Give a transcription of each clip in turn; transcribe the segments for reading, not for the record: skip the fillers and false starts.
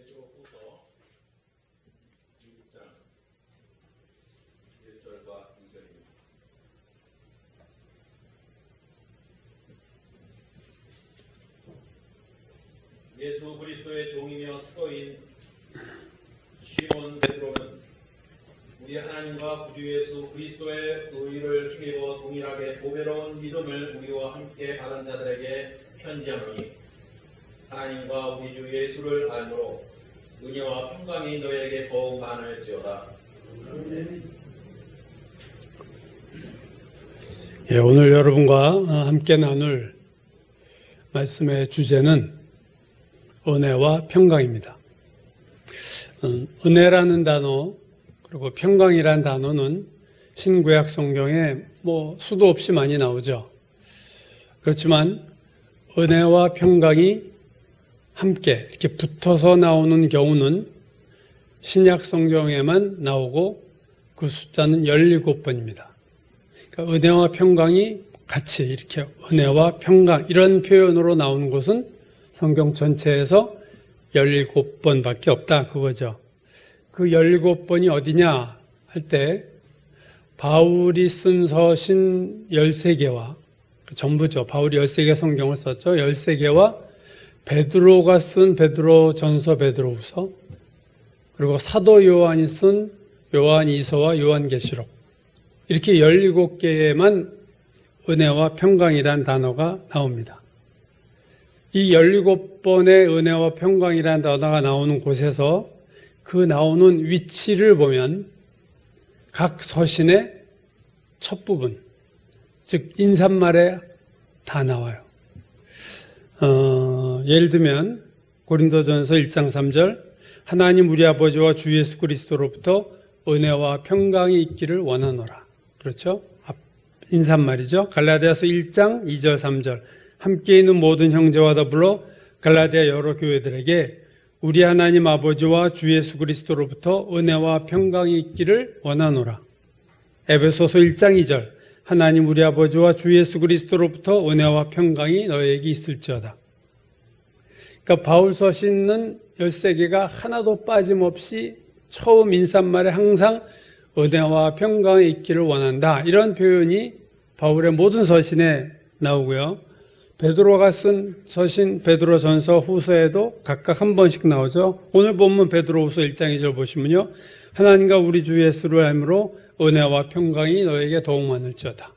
베드로후서 6장 1절과 2절입니다. 예수 그리스도의 종이며 사도인 시몬 베드로는 우리 하나님과 구주 예수 그리스도의 의를 힘입어 동일하게 보배로운 믿음을 우리와 함께 받은 자들에게 편지하노니 하나님과 우리 주 예수를 알므로 은혜와 평강이 너에게 더욱 많을지어다. 예, 오늘 여러분과 함께 나눌 말씀의 주제는 은혜와 평강입니다. 은혜라는 단어 그리고 평강이라는 단어는 신구약 성경에 수도 없이 많이 나오죠. 그렇지만 은혜와 평강이 함께 이렇게 붙어서 나오는 경우는 신약 성경에만 나오고 그 숫자는 17번입니다. 그러니까 은혜와 평강이 같이 이렇게 은혜와 평강 이런 표현으로 나오는 것은 성경 전체에서 17번밖에 없다 그거죠. 그 17번이 어디냐 할 때 바울이 쓴 서신 13개와 전부죠. 바울이 13개 성경을 썼죠. 13개와 베드로가 쓴 베드로전서, 베드로후서, 그리고 사도 요한이 쓴 요한이서와 요한계시록 이렇게 17개에만 은혜와 평강이란 단어가 나옵니다. 이 17번의 은혜와 평강이란 단어가 나오는 곳에서 그 나오는 위치를 보면 각 서신의 첫 부분, 즉 인사말에 다 나와요. 예를 들면 고린도전서 1장 3절 하나님 우리 아버지와 주 예수 그리스도로부터 은혜와 평강이 있기를 원하노라. 그렇죠? 인사말이죠. 갈라디아서 1장 2절 3절 함께 있는 모든 형제와 더불어 갈라디아 여러 교회들에게 우리 하나님 아버지와 주 예수 그리스도로부터 은혜와 평강이 있기를 원하노라. 에베소서 1장 2절 하나님 우리 아버지와 주 예수 그리스도로부터 은혜와 평강이 너에게 있을지어다. 그러니까 바울 서신은 13개가 하나도 빠짐없이 처음 인사말에 항상 은혜와 평강이 있기를 원한다. 이런 표현이 바울의 모든 서신에 나오고요. 베드로가 쓴 서신 베드로전서 후서에도 각각 한 번씩 나오죠. 오늘 본문 베드로후서 1장 2절 보시면요. 하나님과 우리 주 예수를 알므로 은혜와 평강이 너에게 더욱 많을지어다.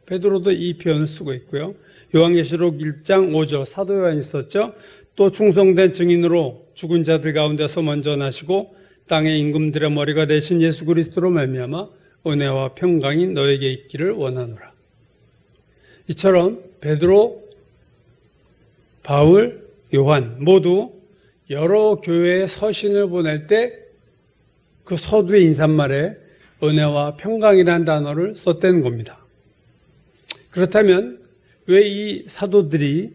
베드로도 이 표현을 쓰고 있고요. 요한계시록 1장 5절 사도 요한이 썼죠. 또 충성된 증인으로 죽은 자들 가운데서 먼저 나시고 땅의 임금들의 머리가 되신 예수 그리스도로 말미암아 은혜와 평강이 너에게 있기를 원하노라. 이처럼 베드로, 바울, 요한 모두 여러 교회의 서신을 보낼 때 그 서두의 인사말에 은혜와 평강이라는 단어를 썼다는 겁니다. 그렇다면 왜 이 사도들이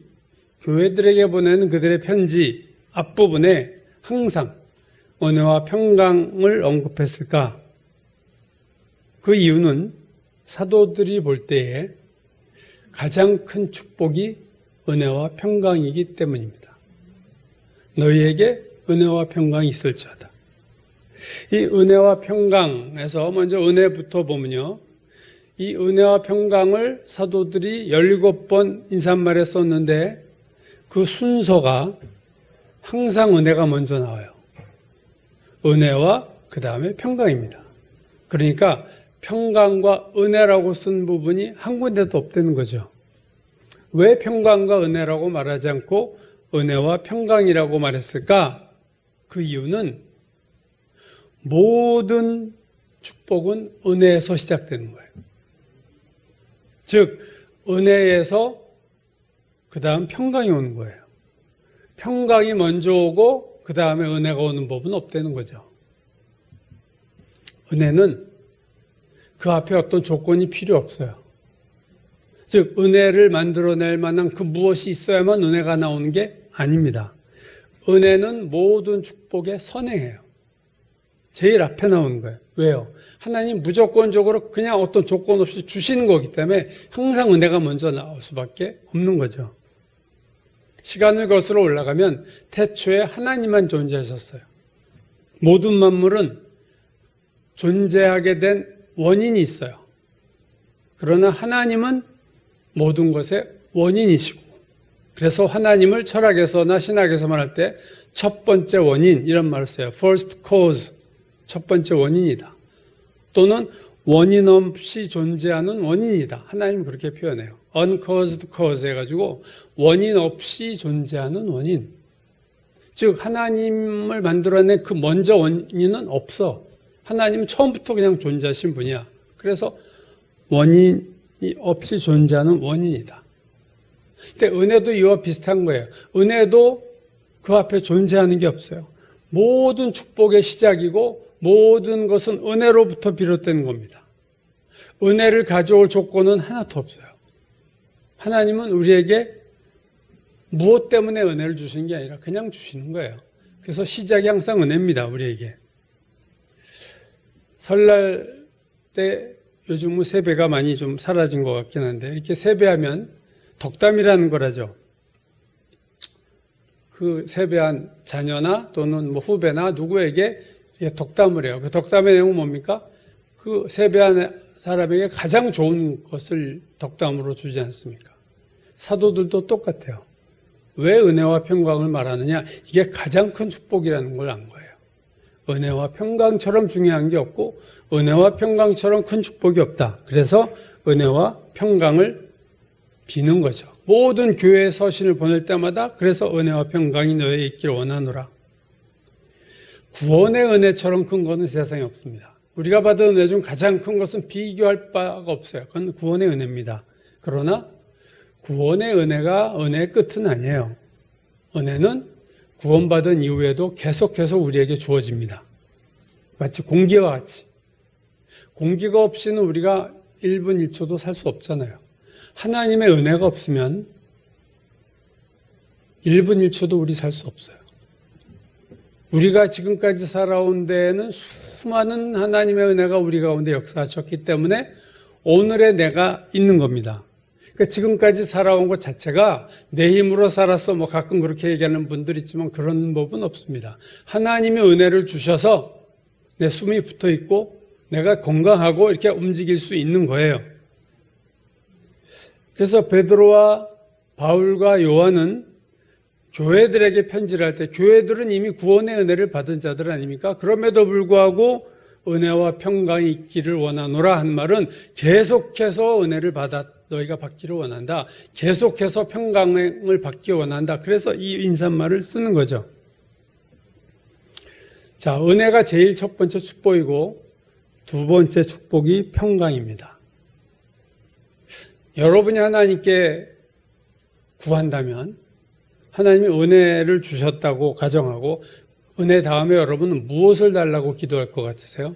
교회들에게 보내는 그들의 편지 앞부분에 항상 은혜와 평강을 언급했을까? 그 이유는 사도들이 볼 때에 가장 큰 축복이 은혜와 평강이기 때문입니다. 너희에게 은혜와 평강이 있을지어다. 이 은혜와 평강에서 먼저 은혜부터 보면요. 이 은혜와 평강을 사도들이 17번 인사말에 썼는데 그 순서가 항상 은혜가 먼저 나와요. 은혜와 그 다음에 평강입니다. 그러니까 평강과 은혜라고 쓴 부분이 한 군데도 없다는 거죠. 왜 평강과 은혜라고 말하지 않고 은혜와 평강이라고 말했을까? 그 이유는 모든 축복은 은혜에서 시작되는 거예요. 즉 은혜에서 그 다음 평강이 오는 거예요. 평강이 먼저 오고 그 다음에 은혜가 오는 법은 없다는 거죠. 은혜는 그 앞에 어떤 조건이 필요 없어요. 즉 은혜를 만들어낼 만한 그 무엇이 있어야만 은혜가 나오는 게 아닙니다. 은혜는 모든 축복에 선행해요. 제일 앞에 나오는 거예요. 왜요? 하나님 무조건적으로 그냥 어떤 조건 없이 주시는 거기 때문에 항상 은혜가 먼저 나올 수밖에 없는 거죠. 시간을 거슬러 올라가면 태초에 하나님만 존재하셨어요. 모든 만물은 존재하게 된 원인이 있어요. 그러나 하나님은 모든 것의 원인이시고, 그래서 하나님을 철학에서나 신학에서 말할 때 첫 번째 원인 이런 말을 써요. first cause, 첫 번째 원인이다. 또는 원인 없이 존재하는 원인이다. 하나님은 그렇게 표현해요. uncaused cause 해가지고 원인 없이 존재하는 원인. 즉 하나님을 만들어낸 그 먼저 원인은 없어. 하나님은 처음부터 그냥 존재하신 분이야. 그래서 원인이 없이 존재하는 원인이다. 근데 은혜도 이와 비슷한 거예요. 은혜도 그 앞에 존재하는 게 없어요. 모든 축복의 시작이고 모든 것은 은혜로부터 비롯된 겁니다. 은혜를 가져올 조건은 하나도 없어요. 하나님은 우리에게 무엇 때문에 은혜를 주시는 게 아니라 그냥 주시는 거예요. 그래서 시작이 항상 은혜입니다. 우리에게. 설날 때 요즘은 세배가 많이 좀 사라진 것 같긴 한데 이렇게 세배하면 덕담이라는 거라죠. 그 세배한 자녀나 또는 뭐 후배나 누구에게 덕담을 해요. 그 덕담의 내용은 뭡니까? 그 세배한 사람에게 가장 좋은 것을 덕담으로 주지 않습니까? 사도들도 똑같아요. 왜 은혜와 평강을 말하느냐? 이게 가장 큰 축복이라는 걸 안 거예요. 은혜와 평강처럼 중요한 게 없고 은혜와 평강처럼 큰 축복이 없다. 그래서 은혜와 평강을 비는 거죠. 모든 교회에 서신을 보낼 때마다 그래서 은혜와 평강이 너희에 있기를 원하노라. 구원의 은혜처럼 큰 것은 세상에 없습니다. 우리가 받은 은혜 중 가장 큰 것은 비교할 바가 없어요. 그건 구원의 은혜입니다. 그러나 구원의 은혜가 은혜의 끝은 아니에요. 은혜는 구원받은 이후에도 계속해서 우리에게 주어집니다. 마치 공기와 같이. 공기가 없이는 우리가 1분 1초도 살 수 없잖아요. 하나님의 은혜가 없으면 1분 1초도 우리 살 수 없어요. 우리가 지금까지 살아온 데에는 수많은 하나님의 은혜가 우리 가운데 역사하셨기 때문에 오늘의 내가 있는 겁니다. 그러니까 지금까지 살아온 것 자체가 내 힘으로 살았어 뭐 가끔 그렇게 얘기하는 분들 있지만 그런 법은 없습니다. 하나님의 은혜를 주셔서 내 숨이 붙어 있고 내가 건강하고 이렇게 움직일 수 있는 거예요. 그래서 베드로와 바울과 요한은 교회들에게 편지를 할 때 교회들은 이미 구원의 은혜를 받은 자들 아닙니까? 그럼에도 불구하고 은혜와 평강이 있기를 원하노라 한 말은 계속해서 은혜를 너희가 받기를 원한다. 계속해서 평강을 받기 원한다. 그래서 이 인사말을 쓰는 거죠. 자, 은혜가 제일 첫 번째 축복이고 두 번째 축복이 평강입니다. 여러분이 하나님께 구한다면 하나님이 은혜를 주셨다고 가정하고 은혜 다음에 여러분은 무엇을 달라고 기도할 것 같으세요?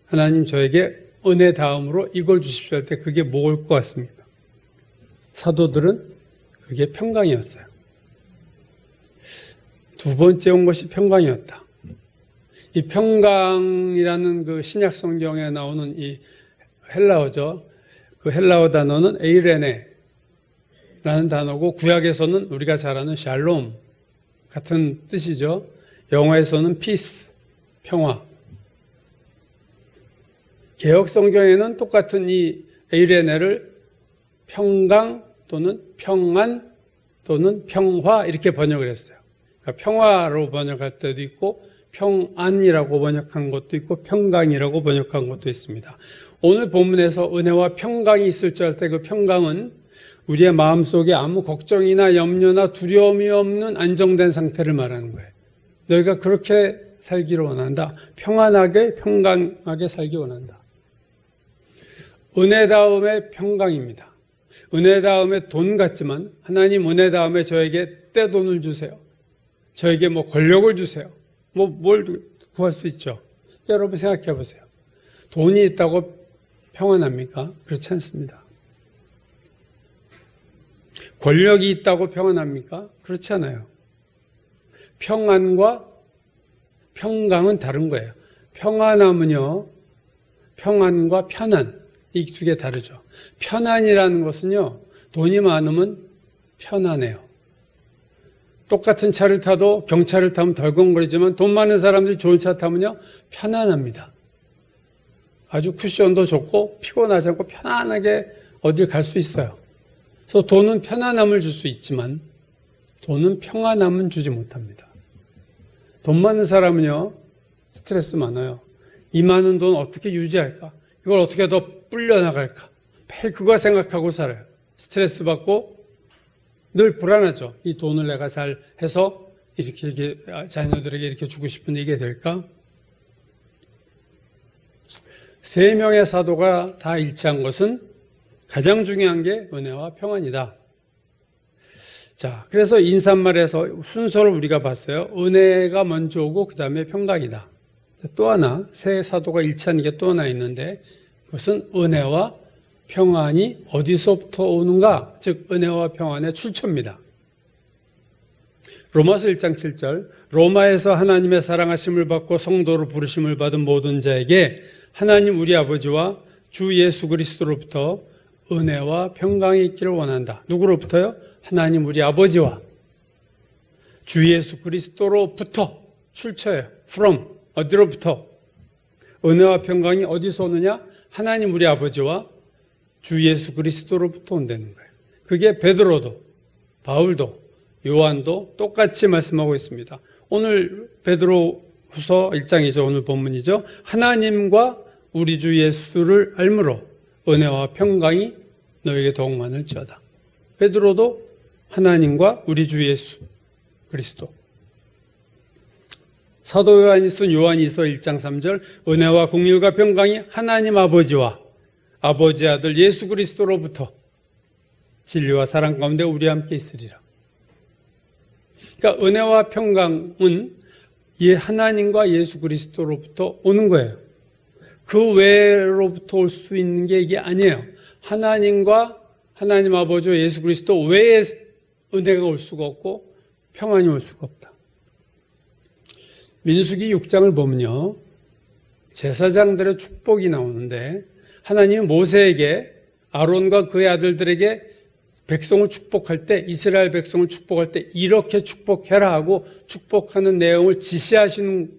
하나님 저에게 은혜 다음으로 이걸 주십시오 할 때 그게 뭘 것 같습니까? 사도들은 그게 평강이었어요. 두 번째 온 것이 평강이었다. 이 평강이라는 그 신약 성경에 나오는 이 헬라어죠. 그 헬라어 단어는 에이레네라는 단어고 구약에서는 우리가 잘 아는 샬롬 같은 뜻이죠. 영어에서는 피스, 평화. 개역 성경에는 똑같은 이 에이레네를 평강 또는 평안 또는 평화 이렇게 번역을 했어요. 그러니까 평화로 번역할 때도 있고 평안이라고 번역한 것도 있고 평강이라고 번역한 것도 있습니다. 오늘 본문에서 은혜와 평강이 있을 줄 알 때 그 평강은 우리의 마음속에 아무 걱정이나 염려나 두려움이 없는 안정된 상태를 말하는 거예요. 너희가 그렇게 살기를 원한다. 평안하게 평강하게 살기 원한다. 은혜 다음에 평강입니다. 은혜 다음에 돈 같지만 하나님 은혜 다음에 저에게 떼돈을 주세요. 저에게 뭐 권력을 주세요. 뭐 뭘 구할 수 있죠. 여러분 생각해 보세요. 돈이 있다고 평안합니까? 그렇지 않습니다. 권력이 있다고 평안합니까? 그렇지 않아요. 평안과 평강은 다른 거예요. 평안함은요, 평안과 편안, 이 두 개 다르죠. 편안이라는 것은요, 돈이 많으면 편안해요. 똑같은 차를 타도 경차를 타면 덜컹거리지만 돈 많은 사람들이 좋은 차 타면요 편안합니다. 아주 쿠션도 좋고 피곤하지 않고 편안하게 어딜 갈 수 있어요. 그래서 돈은 편안함을 줄 수 있지만 돈은 평안함은 주지 못합니다. 돈 많은 사람은요 스트레스 많아요. 이 많은 돈 어떻게 유지할까? 이걸 어떻게 더 불려나갈까? 매일 그거 생각하고 살아요. 스트레스 받고 늘 불안하죠. 이 돈을 내가 잘 해서 이렇게 자녀들에게 이렇게 주고 싶은데 이게 될까? 세 명의 사도가 다 일치한 것은 가장 중요한 게 은혜와 평안이다. 자, 그래서 인사말에서 순서를 우리가 봤어요. 은혜가 먼저 오고 그 다음에 평강이다. 또 하나, 세 사도가 일치한 게 또 하나 있는데 그것은 은혜와 평안이 어디서부터 오는가? 즉 은혜와 평안의 출처입니다. 로마서 1장 7절 로마에서 하나님의 사랑하심을 받고 성도로 부르심을 받은 모든 자에게 하나님 우리 아버지와 주 예수 그리스도로부터 은혜와 평강이 있기를 원한다. 누구로부터요? 하나님 우리 아버지와 주 예수 그리스도로부터 출처예요. from 어디로부터? 은혜와 평강이 어디서 오느냐? 하나님 우리 아버지와 주 예수 그리스도로부터 온다는 거예요. 그게 베드로도 바울도 요한도 똑같이 말씀하고 있습니다. 오늘 베드로후서 1장이죠. 오늘 본문이죠. 하나님과 우리 주 예수를 알므로 은혜와 평강이 너에게 더욱 많을지어다. 베드로도 하나님과 우리 주 예수 그리스도. 사도 요한이 쓴 요한이서 1장 3절 은혜와 공의와 평강이 하나님 아버지와 아버지 아들 예수 그리스도로부터 진리와 사랑 가운데 우리 함께 있으리라. 그러니까 은혜와 평강은 하나님과 예수 그리스도로부터 오는 거예요. 그 외로부터 올 수 있는 게 이게 아니에요. 하나님과 하나님 아버지와 예수 그리스도 외에 은혜가 올 수가 없고 평안이 올 수가 없다. 민수기 6장을 보면요. 제사장들의 축복이 나오는데 하나님은 모세에게 아론과 그의 아들들에게 백성을 축복할 때 이스라엘 백성을 축복할 때 이렇게 축복해라 하고 축복하는 내용을 지시하시는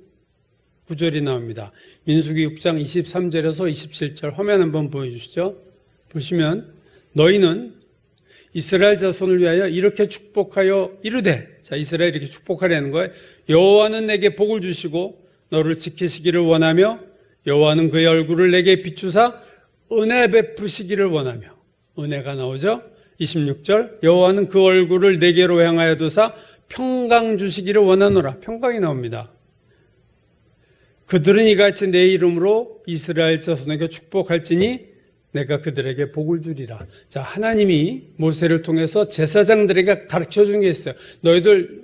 구절이 나옵니다. 민수기 6장 23절에서 27절 화면 한번 보여주시죠. 보시면 너희는 이스라엘 자손을 위하여 이렇게 축복하여 이르되 자 이스라엘 이렇게 축복하라는 거예요. 여호와는 내게 복을 주시고 너를 지키시기를 원하며 여호와는 그의 얼굴을 내게 비추사 은혜 베푸시기를 원하며 은혜가 나오죠. 26절 여호와는 그 얼굴을 내게로 향하여 두사 평강 주시기를 원하노라. 평강이 나옵니다. 그들은 이같이 내 이름으로 이스라엘 자손에게 축복할지니 내가 그들에게 복을 주리라. 자, 하나님이 모세를 통해서 제사장들에게 가르쳐 준 게 있어요. 너희들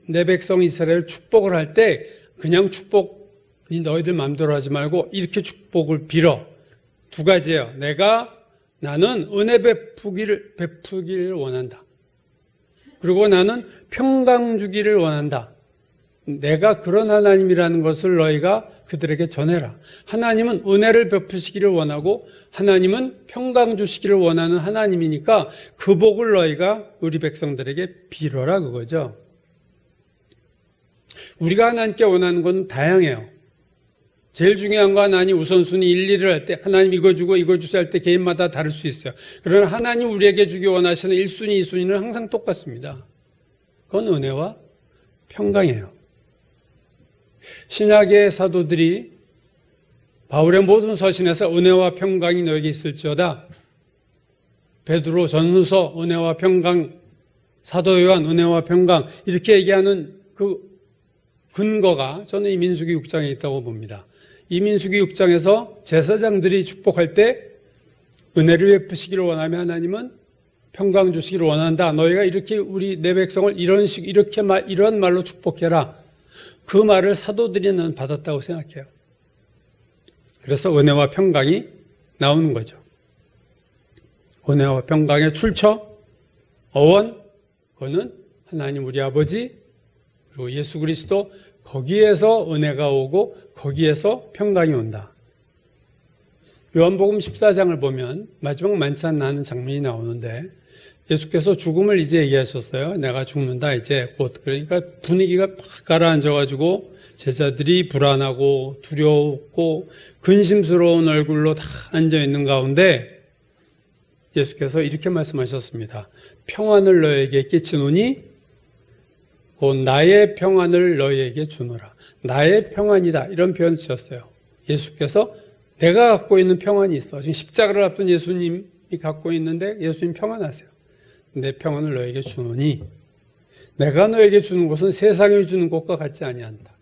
내 백성 이스라엘 축복을 할 때 그냥 축복이 너희들 마음대로 하지 말고 이렇게 축복을 빌어. 두 가지예요. 나는 은혜 베푸기를 원한다. 그리고 나는 평강 주기를 원한다. 내가 그런 하나님이라는 것을 너희가 그들에게 전해라. 하나님은 은혜를 베푸시기를 원하고 하나님은 평강 주시기를 원하는 하나님이니까 그 복을 너희가 우리 백성들에게 빌어라 그거죠. 우리가 하나님께 원하는 건 다양해요. 제일 중요한 거 하나님 우선순위 1, 2를 할 때 하나님 이거 주고 이거 주세요 할 때 개인마다 다를 수 있어요. 그러나 하나님 우리에게 주기 원하시는 1순위, 2순위는 항상 똑같습니다. 그건 은혜와 평강이에요. 신약의 사도들이 바울의 모든 서신에서 은혜와 평강이 너에게 있을지어다. 베드로 전후서 은혜와 평강, 사도 요한 은혜와 평강 이렇게 얘기하는 그 근거가 저는 이 민수기 6장에 있다고 봅니다. 이 민수기 6장에서 제사장들이 축복할 때 은혜를 베푸시기를 원하며 하나님은 평강 주시기를 원한다. 너희가 이렇게 내 백성을 이런 말로 축복해라. 그 말을 사도들이 받았다고 생각해요. 그래서 은혜와 평강이 나오는 거죠. 은혜와 평강의 출처, 어원, 그거는 하나님 우리 아버지 그리고 예수 그리스도 거기에서 은혜가 오고 거기에서 평강이 온다. 요한복음 14장을 보면 마지막 만찬 나는 장면이 나오는데 예수께서 죽음을 이제 얘기하셨어요. 내가 죽는다 이제 곧. 그러니까 분위기가 팍 가라앉아가지고 제자들이 불안하고 두려웠고 근심스러운 얼굴로 다 앉아있는 가운데 예수께서 이렇게 말씀하셨습니다. 평안을 너에게 끼치노니 곧 나의 평안을 너에게 주노라. 나의 평안이다. 이런 표현을 쓰셨어요. 예수께서 내가 갖고 있는 평안이 있어. 지금 십자가를 앞둔 예수님이 갖고 있는데 예수님 평안하세요. 내 평안을 너에게 주노니 내가 너에게 주는 것은 세상이 주는 것과 같지 아니한다.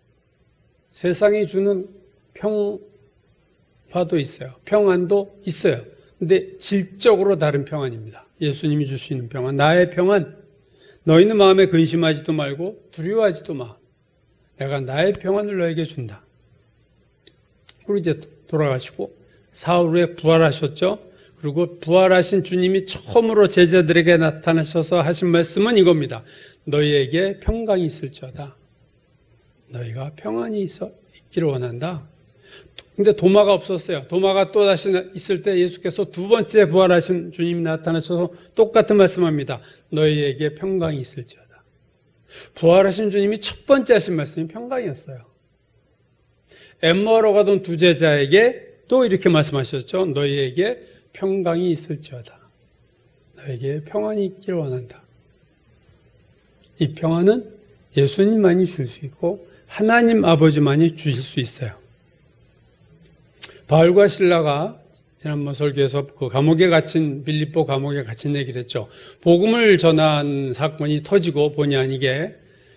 세상이 주는 평화도 있어요. 평안도 있어요. 근데 질적으로 다른 평안입니다. 예수님이 주시는 평안, 나의 평안. 너희는 마음에 근심하지도 말고 두려워하지도 마. 내가 나의 평안을 너에게 준다. 그리고 이제 돌아가시고 사흘 후에 부활하셨죠. 그리고 부활하신 주님이 처음으로 제자들에게 나타나셔서 하신 말씀은 이겁니다. 너희에게 평강이 있을지어다. 너희가 평안이 있기를 원한다. 근데 도마가 없었어요. 도마가 또 다시 있을 때 예수께서 두 번째 부활하신 주님이 나타나셔서 똑같은 말씀합니다. 너희에게 평강이 있을지어다. 부활하신 주님이 첫 번째 하신 말씀이 평강이었어요. 엠마오로 가던 두 제자에게 또 이렇게 말씀하셨죠. 너희에게 평강이 있을지어다. 너에게 평안이 있기를 원한다. 이 평안은 예수님만이 줄 수 있고 하나님 아버지만이 주실 수 있어요. 바울과 실라가 지난번 설교에서 그 감옥에 갇힌 빌립보 감옥에 갇힌 얘기를 했죠. 복음을 전한 사건이 터지고 본의 아니게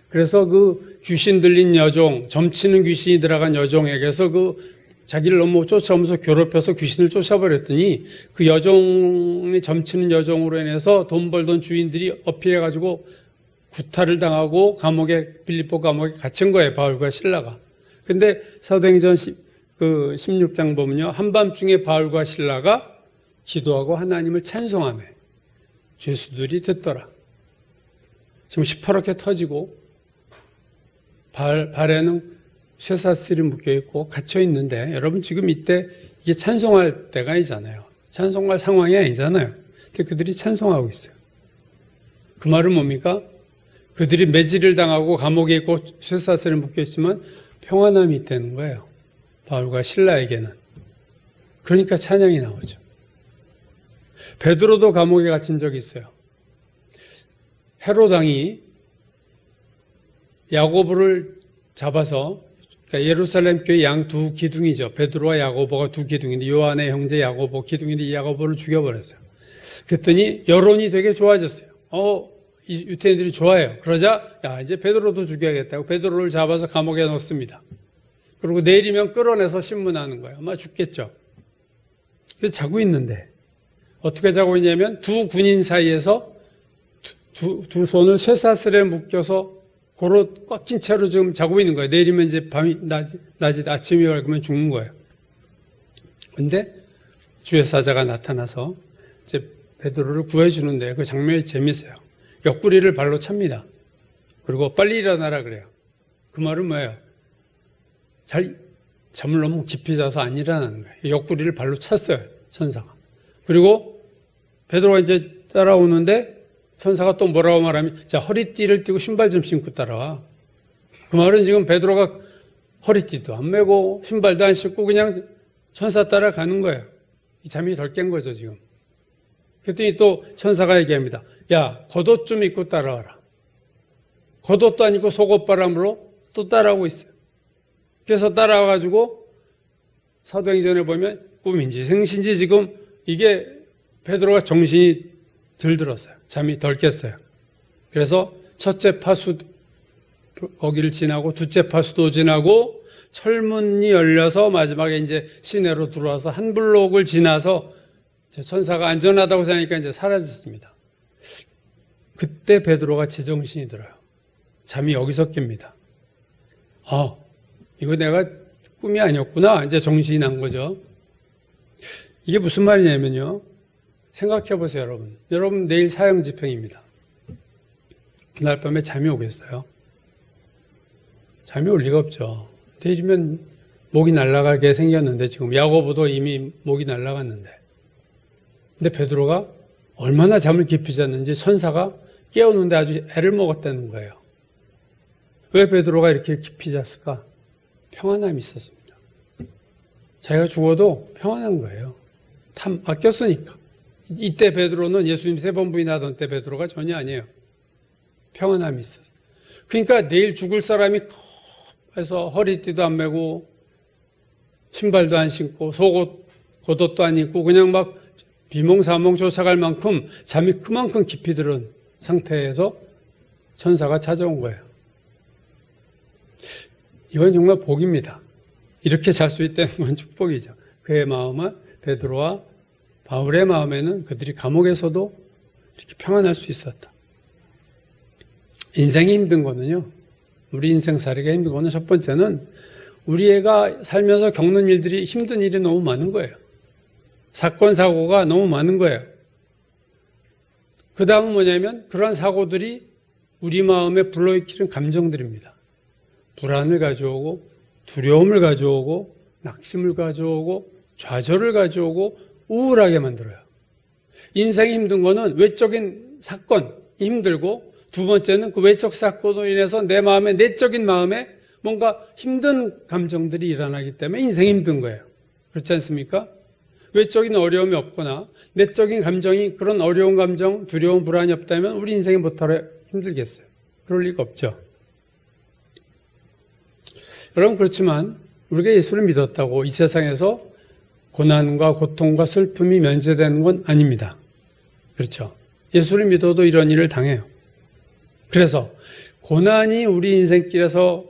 그래서 그 귀신 들린 여종, 점치는 귀신이 들어간 여종에게서 그 자기를 너무 쫓아오면서 괴롭혀서 귀신을 쫓아버렸더니 그 여종이 점치는 여종으로 인해서 돈 벌던 주인들이 어필해가지고 구타를 당하고 빌립보 감옥에 갇힌 거예요. 바울과 실라가. 근데 사도행전 16장 보면요. 한밤중에 바울과 실라가 기도하고 하나님을 찬송하며 죄수들이 듣더라. 지금 시퍼렇게 터지고 발에는 쇠사슬이 묶여있고 갇혀있는데 여러분 지금 이때 이게 찬송할 때가 아니잖아요. 찬송할 상황이 아니잖아요. 근데 그들이 찬송하고 있어요. 그 말은 뭡니까? 그들이 매질을 당하고 감옥에 있고 쇠사슬에 묶여있지만 평안함이 있다는 거예요. 바울과 실라에게는. 그러니까 찬양이 나오죠. 베드로도 감옥에 갇힌 적이 있어요. 헤롯 왕이 야고보를 잡아서 그러니까 예루살렘 교회 양 두 기둥이죠. 베드로와 야고보가 두 기둥인데 요한의 형제 야고보 기둥인데 이 야고보를 죽여버렸어요. 그랬더니 여론이 되게 좋아졌어요. 이 유태인들이 좋아해요. 그러자 이제 베드로도 죽여야겠다고 베드로를 잡아서 감옥에 넣습니다. 그리고 내일이면 끌어내서 신문하는 거예요. 아마 죽겠죠. 그래서 자고 있는데 어떻게 자고 있냐면 두 군인 사이에서 두 손을 쇠사슬에 묶여서 고로 꽉 낀 채로 지금 자고 있는 거예요. 내일이면 이제 낮이 아침이 밝으면 죽는 거예요. 근데 주의 사자가 나타나서 이제 베드로를 구해주는데 그 장면이 재밌어요. 옆구리를 발로 찹니다. 그리고 빨리 일어나라 그래요. 그 말은 뭐예요? 잠을 너무 깊이 자서 안 일어나는 거예요. 옆구리를 발로 찼어요. 천사가. 그리고 베드로가 이제 따라오는데 천사가 또 뭐라고 말하면 자 허리띠를 띠고 신발 좀 신고 따라와. 그 말은 지금 베드로가 허리띠도 안 매고 신발도 안 신고 그냥 천사 따라가는 거예요. 잠이 덜 깬 거죠 지금. 그랬더니 또 천사가 얘기합니다. 야 겉옷 좀 입고 따라와라. 겉옷도 아니고 속옷바람으로 또 따라오고 있어요. 그래서 따라와가지고 사도행전에 보면 꿈인지 생신지 지금 이게 베드로가 정신이 들었어요. 잠이 덜 깼어요. 그래서 첫째 파수 거기를 지나고 둘째 파수도 지나고 철문이 열려서 마지막에 이제 시내로 들어와서 한 블록을 지나서 천사가 안전하다고 생각하니까 이제 사라졌습니다. 그때 베드로가 제정신이 들어요. 잠이 여기서 깹니다. 이거 내가 꿈이 아니었구나. 이제 정신이 난 거죠. 이게 무슨 말이냐면요. 생각해 보세요, 여러분. 여러분 내일 사형 집행입니다. 그날 밤에 잠이 오겠어요? 잠이 올 리가 없죠. 내일이면 목이 날아가게 생겼는데 지금 야고보도 이미 목이 날아갔는데. 근데 베드로가 얼마나 잠을 깊이 잤는지 천사가 깨우는데 아주 애를 먹었다는 거예요. 왜 베드로가 이렇게 깊이 잤을까? 평안함이 있었습니다. 자기가 죽어도 평안한 거예요. 다 맡겼으니까. 이때 베드로는 예수님 3번 부인하던 때 베드로가 전혀 아니에요. 평안함이 있었어요. 그러니까 내일 죽을 사람이 해서 허리띠도 안 매고 신발도 안 신고 속옷 겉옷도 안 입고 그냥 막 비몽사몽 쫓아갈 만큼 잠이 그만큼 깊이 들은 상태에서 천사가 찾아온 거예요. 이건 정말 복입니다. 이렇게 잘 수 있다는 건 축복이죠. 그의 마음은 베드로와 바울의 마음에는 그들이 감옥에서도 이렇게 평안할 수 있었다. 인생이 힘든 거는요. 우리 인생살이가 힘든 거는 첫 번째는 우리 애가 살면서 겪는 일들이 힘든 일이 너무 많은 거예요. 사건, 사고가 너무 많은 거예요. 그 다음은 뭐냐면 그러한 사고들이 우리 마음에 불러일으키는 감정들입니다. 불안을 가져오고 두려움을 가져오고 낙심을 가져오고 좌절을 가져오고 우울하게 만들어요. 인생이 힘든 거는 외적인 사건이 힘들고 두 번째는 그 외적 사건으로 인해서 내 마음에 내적인 마음에 뭔가 힘든 감정들이 일어나기 때문에 인생이 힘든 거예요. 그렇지 않습니까? 외적인 어려움이 없거나 내적인 감정이 그런 어려운 감정, 두려움, 불안이 없다면 우리 인생이 뭐하러 힘들겠어요? 그럴 리가 없죠. 여러분 그렇지만 우리가 예수를 믿었다고 이 세상에서 고난과 고통과 슬픔이 면제되는 건 아닙니다. 그렇죠? 예수를 믿어도 이런 일을 당해요. 그래서 고난이 우리 인생길에서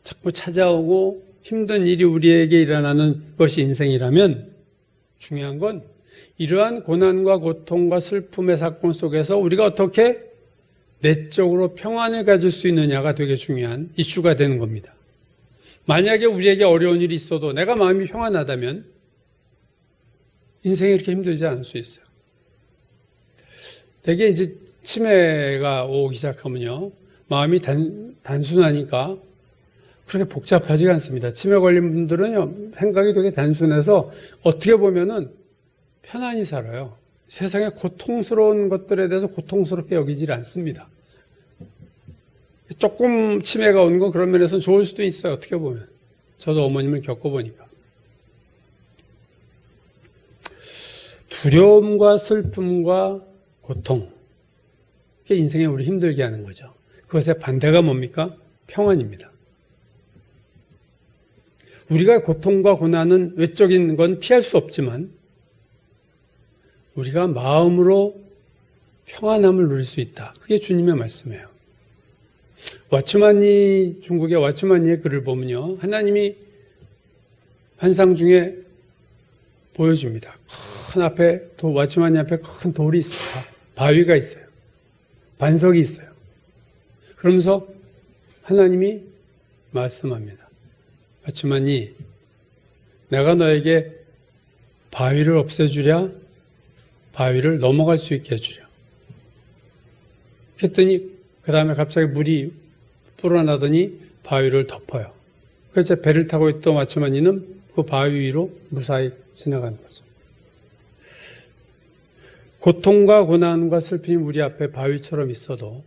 자꾸 찾아오고 힘든 일이 우리에게 일어나는 것이 인생이라면 중요한 건 이러한 고난과 고통과 슬픔의 사건 속에서 우리가 어떻게 내적으로 평안을 가질 수 있느냐가 되게 중요한 이슈가 되는 겁니다. 만약에 우리에게 어려운 일이 있어도 내가 마음이 평안하다면 인생이 이렇게 힘들지 않을 수 있어요. 되게 이제 치매가 오기 시작하면요. 마음이 단순하니까 그렇게 복잡하지가 않습니다. 치매 걸린 분들은요, 생각이 되게 단순해서 어떻게 보면은 편안히 살아요. 세상에 고통스러운 것들에 대해서 고통스럽게 여기질 않습니다. 조금 치매가 오는 건 그런 면에서는 좋을 수도 있어요. 어떻게 보면. 저도 어머님을 겪어보니까. 두려움과 슬픔과 고통. 그게 인생에 우리 힘들게 하는 거죠. 그것의 반대가 뭡니까? 평안입니다. 우리가 고통과 고난은 외적인 건 피할 수 없지만 우리가 마음으로 평안함을 누릴 수 있다. 그게 주님의 말씀이에요. 와츠만니, 중국의 와츠만니의 글을 보면요. 하나님이 환상 중에 보여줍니다. 큰 앞에, 와츠만니 앞에 큰 돌이 있어요. 바위가 있어요. 반석이 있어요. 그러면서 하나님이 말씀합니다. 와츠만니, 내가 너에게 바위를 없애주랴, 바위를 넘어갈 수 있게 해주랴. 그랬더니 그 다음에 갑자기 물이 불어나더니 바위를 덮어요. 그래서 배를 타고 있던 와츠만니는 그 바위 위로 무사히 지나가는 거죠. 고통과 고난과 슬픔이 우리 앞에 바위처럼 있어도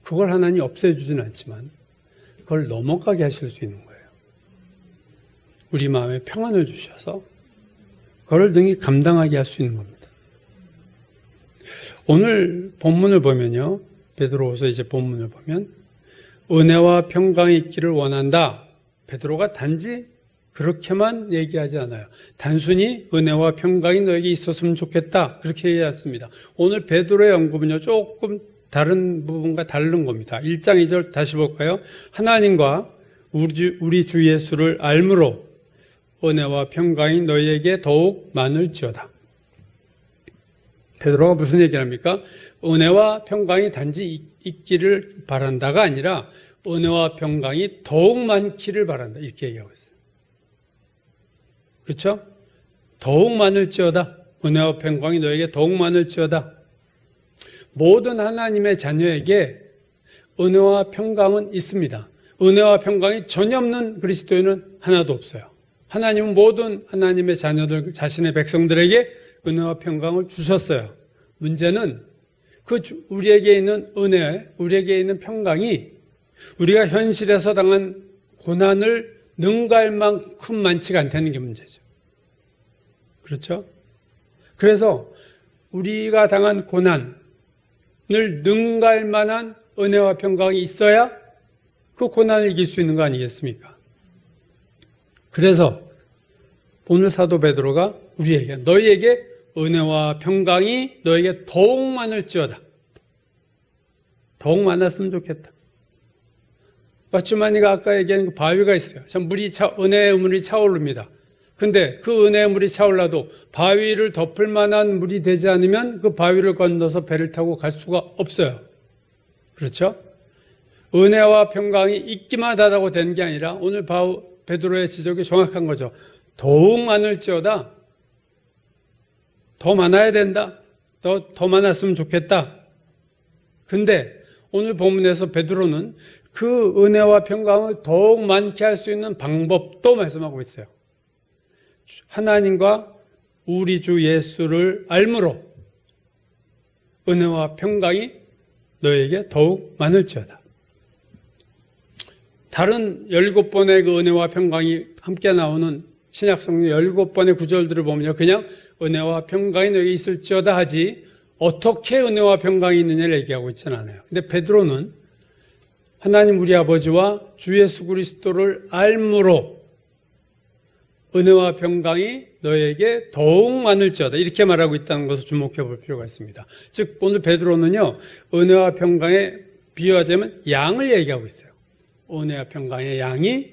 그걸 하나님 없애주지는 않지만 그걸 넘어가게 하실 수 있는 거예요. 우리 마음에 평안을 주셔서 그걸 능히 감당하게 할 수 있는 겁니다. 오늘 본문을 보면요. 베드로후서 이제 본문을 보면 은혜와 평강이 있기를 원한다. 베드로가 단지 그렇게만 얘기하지 않아요. 단순히 은혜와 평강이 너에게 있었으면 좋겠다. 그렇게 얘기했습니다. 오늘 베드로의 언급은요. 조금 다른 부분과 다른 겁니다. 1장 2절 다시 볼까요? 하나님과 우리 주 예수를 알므로 은혜와 평강이 너희에게 더욱 많을지어다. 베드로가 무슨 얘기를 합니까? 은혜와 평강이 단지 있기를 바란다가 아니라 은혜와 평강이 더욱 많기를 바란다. 이렇게 얘기하고 있어요. 그렇죠? 더욱 많을지어다. 은혜와 평강이 너에게 더욱 많을지어다. 모든 하나님의 자녀에게 은혜와 평강은 있습니다. 은혜와 평강이 전혀 없는 그리스도인은 하나도 없어요. 하나님은 모든 하나님의 자녀들, 자신의 백성들에게 은혜와 평강을 주셨어요. 문제는 우리에게 있는 은혜, 우리에게 있는 평강이 우리가 현실에서 당한 고난을 능가할 만큼 많지가 않다는 게 문제죠. 그렇죠? 그래서 우리가 당한 고난을 능가할 만한 은혜와 평강이 있어야 그 고난을 이길 수 있는 거 아니겠습니까? 그래서 오늘 사도 베드로가 우리에게 너희에게 은혜와 평강이 너에게 더욱 많을지어다. 더욱 많았으면 좋겠다. 마추마니가 아까 얘기한 그 바위가 있어요. 참 은혜의 물이 차오릅니다. 근데 그 은혜의 물이 차올라도 바위를 덮을 만한 물이 되지 않으면 그 바위를 건너서 배를 타고 갈 수가 없어요. 그렇죠? 은혜와 평강이 있기만 하다고 되는 게 아니라 오늘 베드로의 지적이 정확한 거죠. 더욱 많을지어다. 더 많아야 된다. 더 많았으면 좋겠다. 근데 오늘 본문에서 베드로는 그 은혜와 평강을 더욱 많게 할 수 있는 방법도 말씀하고 있어요. 하나님과 우리 주 예수를 알므로 은혜와 평강이 너에게 더욱 많을지어다. 다른 17번의 그 은혜와 평강이 함께 나오는 신약성경 17번의 구절들을 보면요. 그냥 은혜와 평강이 너에게 있을지어다 하지 어떻게 은혜와 평강이 있느냐를 얘기하고 있지는 않아요. 근데 베드로는 하나님 우리 아버지와 주 예수 그리스도를 알므로 은혜와 평강이 너에게 더욱 많을지어다 이렇게 말하고 있다는 것을 주목해 볼 필요가 있습니다. 즉 오늘 베드로는요. 은혜와 평강에 비유하자면 양을 얘기하고 있어요. 은혜와 평강의 양이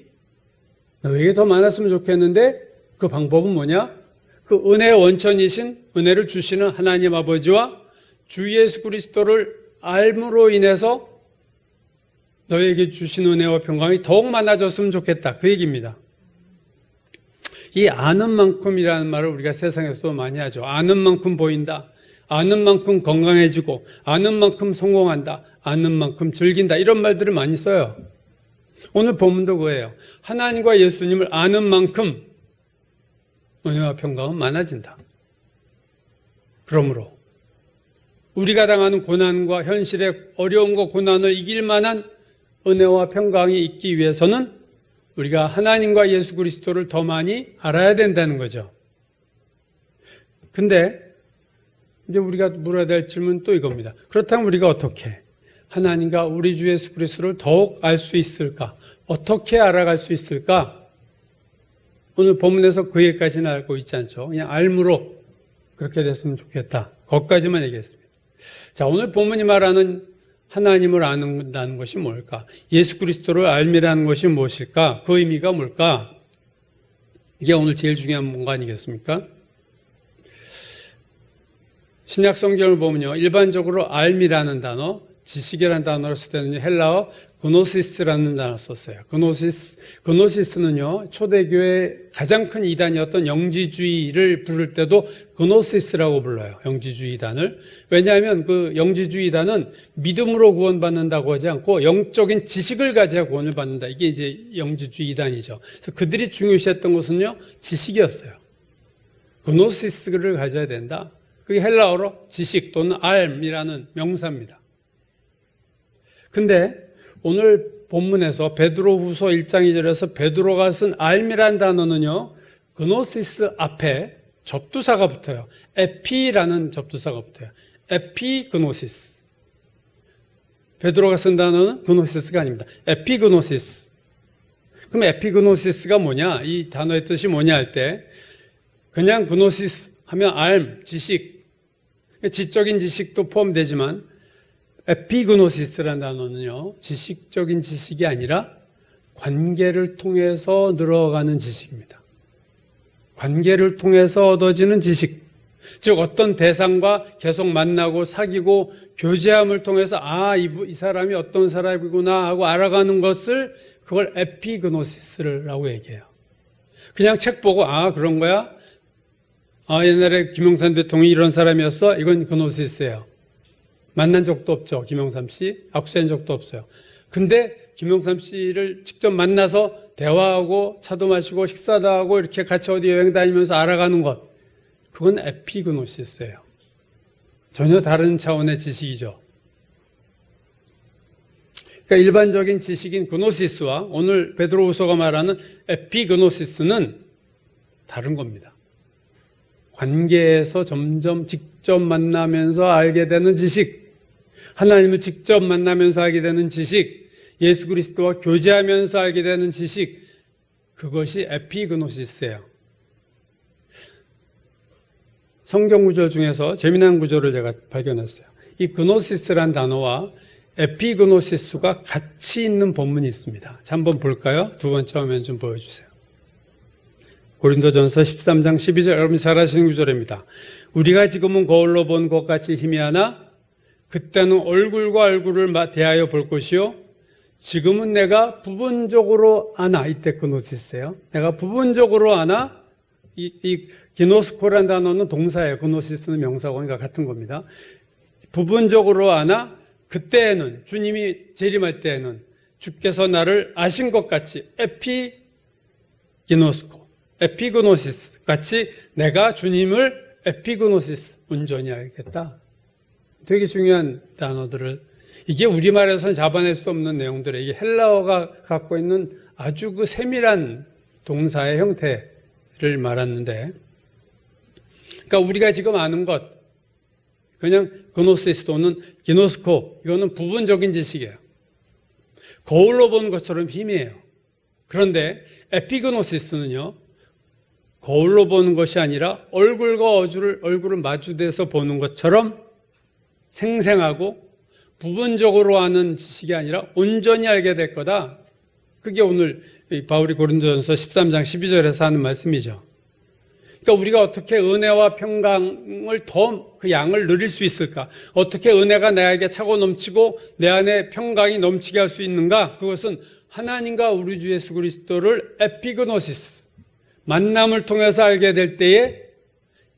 너에게 더 많았으면 좋겠는데 그 방법은 뭐냐? 그 은혜의 원천이신 은혜를 주시는 하나님 아버지와 주 예수 그리스도를 알므로 인해서 너에게 주신 은혜와 평강이 더욱 많아졌으면 좋겠다. 그 얘기입니다. 이 아는 만큼이라는 말을 우리가 세상에서도 많이 하죠. 아는 만큼 보인다. 아는 만큼 건강해지고 아는 만큼 성공한다. 아는 만큼 즐긴다. 이런 말들을 많이 써요. 오늘 본문도 그거예요. 하나님과 예수님을 아는 만큼 은혜와 평강은 많아진다. 그러므로 우리가 당하는 고난과 현실의 어려움과 고난을 이길 만한 은혜와 평강이 있기 위해서는 우리가 하나님과 예수 그리스도를 더 많이 알아야 된다는 거죠. 근데 이제 우리가 물어야 될 질문은 또 이겁니다. 그렇다면 우리가 어떻게 하나님과 우리 주 예수 그리스도를 더욱 알 수 있을까? 어떻게 알아갈 수 있을까? 오늘 본문에서 그 얘기까지는 알고 있지 않죠. 그냥 알므로 그렇게 됐으면 좋겠다. 거기까지만 얘기했습니다. 자, 오늘 본문이 말하는 하나님을 아는다는 것이 뭘까? 예수 그리스도를 알미라는 것이 무엇일까? 그 의미가 뭘까? 이게 오늘 제일 중요한 뭔가 아니겠습니까? 신약 성경을 보면요. 일반적으로 알미라는 단어, 지식이라는 단어를 쓸 때는 헬라어 그노시스라는 단어를 썼어요. 그노시스는요. 초대교회의 가장 큰 이단이었던 영지주의를 부를 때도 그노시스라고 불러요. 영지주의 이단을. 왜냐하면 그 영지주의 이단은 믿음으로 구원받는다고 하지 않고 영적인 지식을 가져야 구원을 받는다. 이게 이제 영지주의 이단이죠. 그래서 그들이 중요시했던 것은요. 지식이었어요. 그노시스를 가져야 된다. 그게 헬라어로 지식 또는 알이라는 명사입니다. 근데 오늘 본문에서 베드로후서 1장 2절에서 베드로가 쓴 알미란 단어는요. 그노시스 앞에 접두사가 붙어요. 에피라는 접두사가 붙어요. 에피그노시스. 베드로가 쓴 단어는 그노시스가 아닙니다. 에피그노시스. 그럼 에피그노시스가 뭐냐? 이 단어의 뜻이 뭐냐 할 때 그냥 그노시스 하면 알, 지식, 지적인 지식도 포함되지만 에피그노시스라는 단어는요, 지식적인 지식이 아니라 관계를 통해서 늘어가는 지식입니다. 관계를 통해서 얻어지는 지식. 즉, 어떤 대상과 계속 만나고 사귀고 교제함을 통해서 이 사람이 어떤 사람이구나 하고 알아가는 것을 그걸 에피그노시스라고 얘기해요. 그냥 책 보고 그런 거야? 옛날에 김영삼 대통령이 이런 사람이었어? 이건 그노시스예요. 만난 적도 없죠. 김영삼 씨. 악수한 적도 없어요. 근데 김영삼 씨를 직접 만나서 대화하고 차도 마시고 식사도 하고 이렇게 같이 어디 여행 다니면서 알아가는 것. 그건 에피그노시스예요. 전혀 다른 차원의 지식이죠. 그러니까 일반적인 지식인 그노시스와 오늘 베드로후서가 말하는 에피그노시스는 다른 겁니다. 관계에서 점점 직접 만나면서 알게 되는 지식, 하나님을 직접 만나면서 알게 되는 지식, 예수 그리스도와 교제하면서 알게 되는 지식, 그것이 에피그노시스예요. 성경 구절 중에서 재미난 구절을 제가 발견했어요. 이 그노시스란 단어와 에피그노시스가 같이 있는 본문이 있습니다. 자, 한번 볼까요? 두 번째 화면 좀 보여주세요. 고린도전서 13장 12절, 여러분 잘 아시는 구절입니다. 우리가 지금은 거울로 본 것 같이 희미하나 그때는 얼굴과 얼굴을 대하여 볼 것이요 지금은 내가 부분적으로 아나. 이때 그노시스예요. 내가 부분적으로 아나. 이 기노스코라는 단어는 동사예요. 그노시스는 명사고, 그러니까 같은 겁니다. 부분적으로 아나. 그때에는, 주님이 재림할 때에는 주께서 나를 아신 것 같이 에피그노시스 같이 내가 주님을 에피그노시스 온전히 알겠다. 되게 중요한 단어들을, 이게 우리말에서는 잡아낼 수 없는 내용들에 이게 헬라어가 갖고 있는 아주 그 세밀한 동사의 형태를 말하는데, 그러니까 우리가 지금 아는 것, 그냥 그노시스 또는 기노스코, 이거는 부분적인 지식이에요. 거울로 보는 것처럼 희미해요. 그런데 에피그노시스는요, 거울로 보는 것이 아니라 얼굴과 얼굴을 마주대서 보는 것처럼 생생하고 부분적으로 아는 지식이 아니라 온전히 알게 될 거다. 그게 오늘 바울이 고린도전서 13장 12절에서 하는 말씀이죠. 그러니까 우리가 어떻게 은혜와 평강을 더 그 양을 누릴 수 있을까? 어떻게 은혜가 나에게 차고 넘치고 내 안에 평강이 넘치게 할 수 있는가? 그것은 하나님과 우리 주 예수 그리스도를 에피그노시스, 만남을 통해서 알게 될 때에,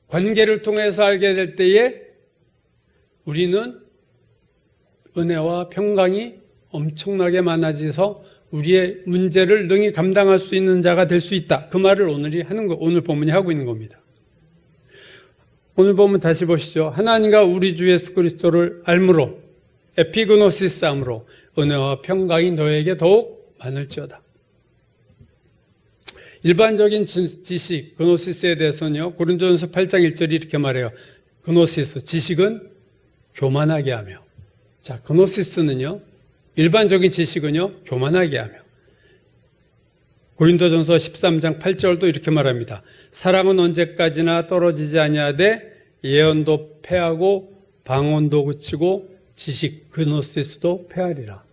관계를 통해서 알게 될 때에 우리는 은혜와 평강이 엄청나게 많아져서 우리의 문제를 능히 감당할 수 있는 자가 될 수 있다. 그 말을 오늘 본문이 하고 있는 겁니다. 오늘 본문 다시 보시죠. 하나님과 우리 주 예수 그리스도를 알므로, 에피그노시스 암으로 은혜와 평강이 너에게 더욱 많을지어다. 일반적인 지식, 그노시스에 대해서는요, 고린도전서 8장 1절이 이렇게 말해요. 그노시스, 지식은 교만하게 하며. 자, 그노시스는요, 일반적인 지식은요, 교만하게 하며. 고린도전서 13장 8절도 이렇게 말합니다. 사랑은 언제까지나 떨어지지 아니하되 예언도 패하고 방언도 그치고 지식, 그노시스도 패하리라.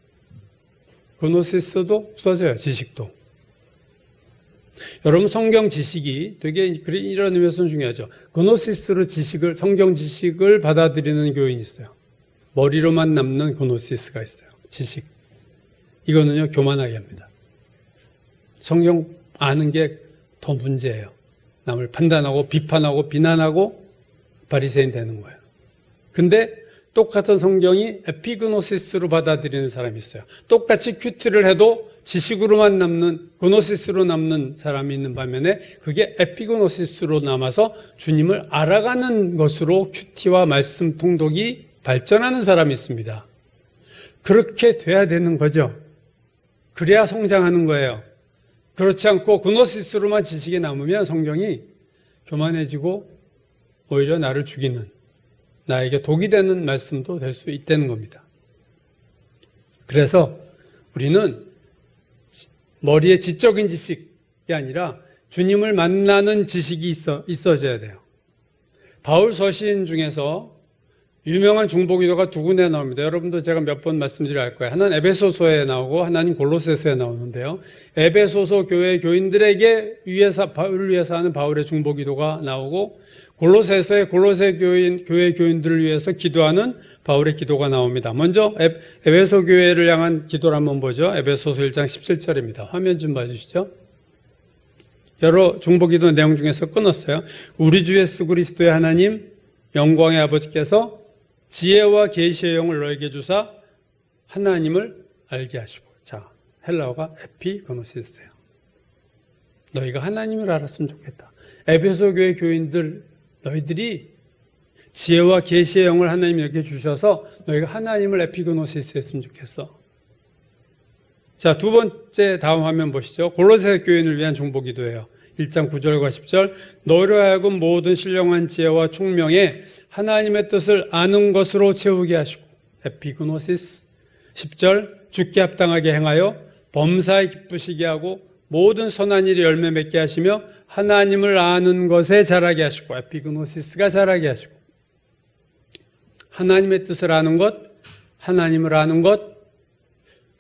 그노시스도 없어져요, 지식도. 여러분, 성경 지식이 되게 이런 의미에서는 중요하죠. 그노시스로 성경 지식을 받아들이는 교인이 있어요. 머리로만 남는 그노시스가 있어요. 지식. 이거는요, 교만하게 합니다. 성경 아는 게 더 문제예요. 남을 판단하고 비판하고 비난하고 바리새인 되는 거예요. 근데 똑같은 성경이 에피그노시스로 받아들이는 사람이 있어요. 똑같이 큐티를 해도 지식으로만 남는, 그노시스로 남는 사람이 있는 반면에 그게 에피그노시스로 남아서 주님을 알아가는 것으로 큐티와 말씀 통독이 발전하는 사람이 있습니다. 그렇게 돼야 되는 거죠. 그래야 성장하는 거예요. 그렇지 않고 그노시스로만 지식이 남으면 성경이 교만해지고 오히려 나를 죽이는, 나에게 독이 되는 말씀도 될 수 있다는 겁니다. 그래서 우리는 머리에 지적인 지식이 아니라 주님을 만나는 지식이 있어져야 돼요. 바울 서신 중에서 유명한 중보기도가 두 군데 나옵니다. 여러분도 제가 몇 번 말씀드릴 거예요. 하나는 에베소서에 나오고 하나는 골로새서에 나오는데요. 에베소서 교회 교인들에게 바울을 위해서 하는 바울의 중보기도가 나오고, 골로새서에 골로새 교회 교인들을 위해서 기도하는 바울의 기도가 나옵니다. 먼저 에베소 교회를 향한 기도를 한번 보죠. 에베소서 1장 17절입니다. 화면 좀 봐주시죠. 여러 중보기도 내용 중에서 끊었어요. 우리 주 예수 그리스도의 하나님 영광의 아버지께서 지혜와 계시의 영을 너에게 주사 하나님을 알게 하시고. 자, 헬라어가 에피그노시스예요. 너희가 하나님을 알았으면 좋겠다. 에베소 교회 교인들, 너희들이 지혜와 계시의 영을 하나님이 이렇게 주셔서 너희가 하나님을 에피그노시스 했으면 좋겠어. 자, 두 번째 다음 화면 보시죠. 골로새 교인을 위한 중보기도예요. 1장 9절과 10절. 너희로 하여금 모든 신령한 지혜와 총명에 하나님의 뜻을 아는 것으로 채우게 하시고, 에피그노시스. 10절. 죽게 합당하게 행하여 범사에 기쁘시게 하고 모든 선한 일에 열매 맺게 하시며 하나님을 아는 것에 자라게 하시고, 에피그노시스가 자라게 하시고, 하나님의 뜻을 아는 것, 하나님을 아는 것.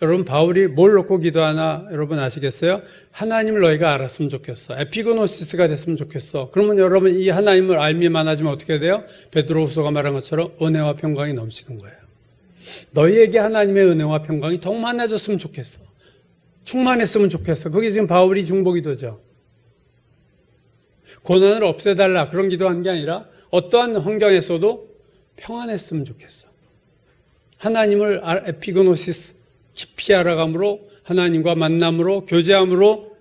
여러분, 바울이 뭘 놓고 기도하나 여러분 아시겠어요? 하나님을 너희가 알았으면 좋겠어. 에피그노시스가 됐으면 좋겠어. 그러면 여러분, 이 하나님을 알미 많아지면 어떻게 돼요? 베드로후서가 말한 것처럼 은혜와 평강이 넘치는 거예요. 너희에게 하나님의 은혜와 평강이 더 많아졌으면 좋겠어. 충만했으면 좋겠어. 그게 지금 바울이 중보기도죠. 고난을 없애달라 그런 기도한 게 아니라 어떠한 환경에서도 평안했으면 좋겠어. 하나님을 에피그노시스 깊이 알아감으로, 하나님과 만남으로, 교제함으로